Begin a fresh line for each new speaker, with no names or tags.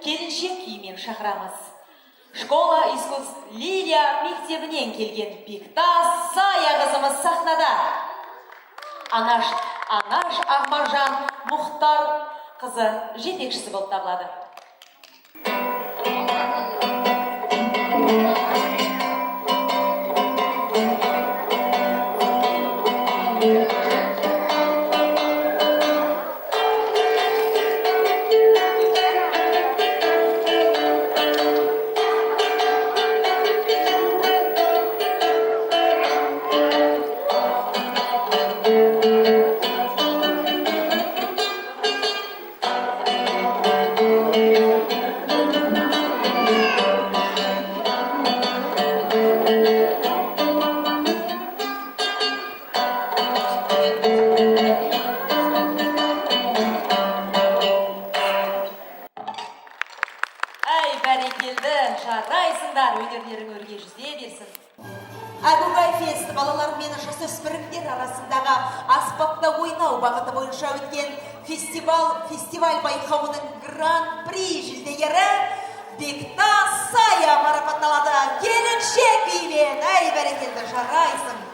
келіншек күймен шақырамыз. Школа искусств Лилия мектебінен келген Бектас Сая қызымыз сахнада. Анаш Ақмаржан Мұхтар қызы жетекшісі болып табылады. Бәрекелді, жарайсыңдар, өнерлерің өрге жүзе берсін.
Әгугай фесті балалар мені жасөспірімдер арасындағы аспапта ойнау бағыты бойынша өткен фестиваль байқауының гран-при жүлдегері Бектас Сая марапатталады. Келіншек күймен, бәрекелді, жарайсың.